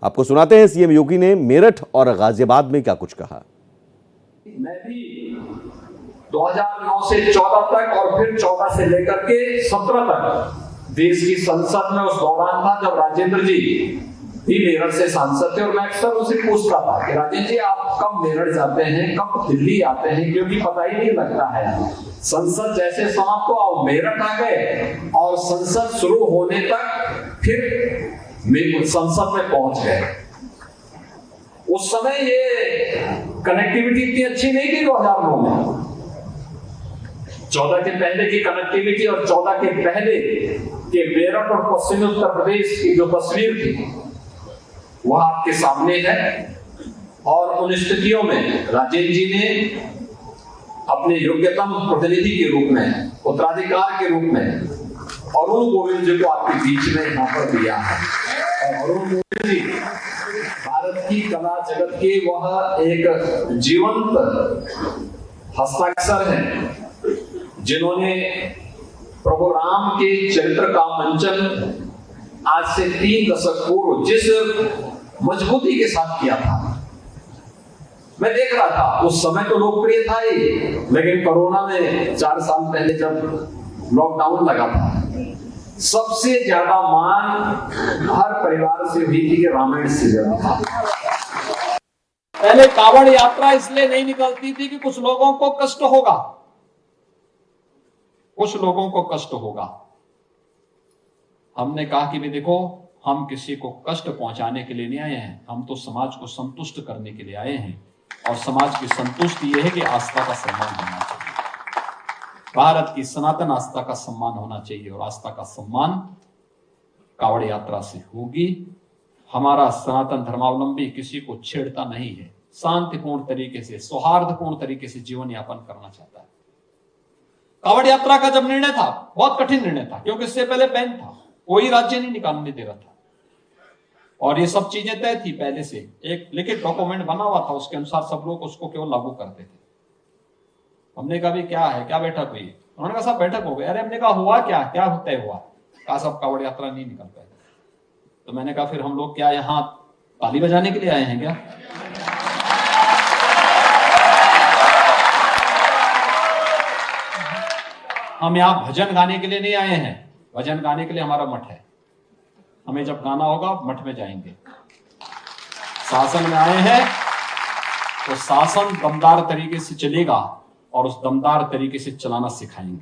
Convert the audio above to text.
आपको सुनाते हैं सीएम योगी ने मेरठ और गाजियाबाद में क्या कुछ कहा। मैं भी 2009 से 14 तक और फिर 14 से लेकर के 17 तक देश की संसद में उस दौरान था जब राजेंद्र जी भी मेरठ से सांसद थे। और मैं अक्सर उनसे पूछता था कि राजेंद्र जी आप कब मेरठ जाते हैं, कब दिल्ली आते हैं, क्योंकि पता ही नहीं लगता है। संसद जैसे समाप्त हो आओ मेरठ आ गए और संसद शुरू होने तक फिर संसद में पहुंच गए। उस समय ये कनेक्टिविटी इतनी अच्छी नहीं थी 2009 में। 14 के पहले की कनेक्टिविटी और 14 के पहले के मेरठ और पश्चिमी उत्तर प्रदेश की जो तस्वीर थी वह आपके सामने है। और उन स्थितियों में राजेंद्र जी ने अपने योग्यतम प्रतिनिधि के रूप में, उत्तराधिकार के रूप में अरुण गोविल जी को आपके बीच में यहाँ पर दिया है। और अरुण गोविल जी भारत की कला जगत के वह एक जीवंत हस्ताक्षर हैं जिन्होंने प्रभु राम के चरित्र का मंचन आज से 3 दशक पूर्व जिस मजबूती के साथ किया था। मैं देख रहा था उस समय तो लोकप्रिय था ही, लेकिन कोरोना में 4 साल पहले जब लॉकडाउन लगा था सबसे ज्यादा मांग हर परिवार से हुई थी कि रामायण से ज्यादा था। पहले कावड़ यात्रा इसलिए नहीं निकलती थी कि कुछ लोगों को कष्ट होगा, कुछ लोगों को कष्ट होगा। हमने कहा कि भी देखो हम किसी को कष्ट पहुंचाने के लिए नहीं आए हैं, हम तो समाज को संतुष्ट करने के लिए आए हैं। और समाज की संतुष्टि यह है कि आस्था का सम्मान होना चाहिए, भारत की सनातन आस्था का सम्मान होना चाहिए। और आस्था का सम्मान कावड़ यात्रा से होगी। हमारा सनातन धर्मावलंबी किसी को छेड़ता नहीं है, शांतिपूर्ण तरीके से, सौहार्दपूर्ण तरीके से जीवन यापन करना चाहता है। कावड़ यात्रा का जब निर्णय था बहुत कठिन निर्णय था, क्योंकि इससे पहले बैन था, कोई राज्य नहीं निकालने दे रहा था। और ये सब चीजें तय थी पहले से, एक लिखित डॉक्यूमेंट बना हुआ था, उसके अनुसार सब लोग उसको केवल लागू करते थे। हमने कहा भी क्या है, क्या बैठक हुई? उन्होंने कहा साहब बैठक हो गई। अरे हमने कहा हुआ क्या, क्या तय हुआ? कहा साहब कावड़ यात्रा नहीं निकल पाए। तो मैंने कहा फिर हम लोग क्या यहाँ ताली बजाने के लिए आए हैं क्या? हम यहाँ भजन गाने के लिए नहीं आए हैं, भजन गाने के लिए हमारा मठ है। हमें जब गाना होगा मठ में जाएंगे। शासन में आए हैं तो शासन दमदार तरीके से चलेगा और उस दमदार तरीके से चलाना सिखाएंगे।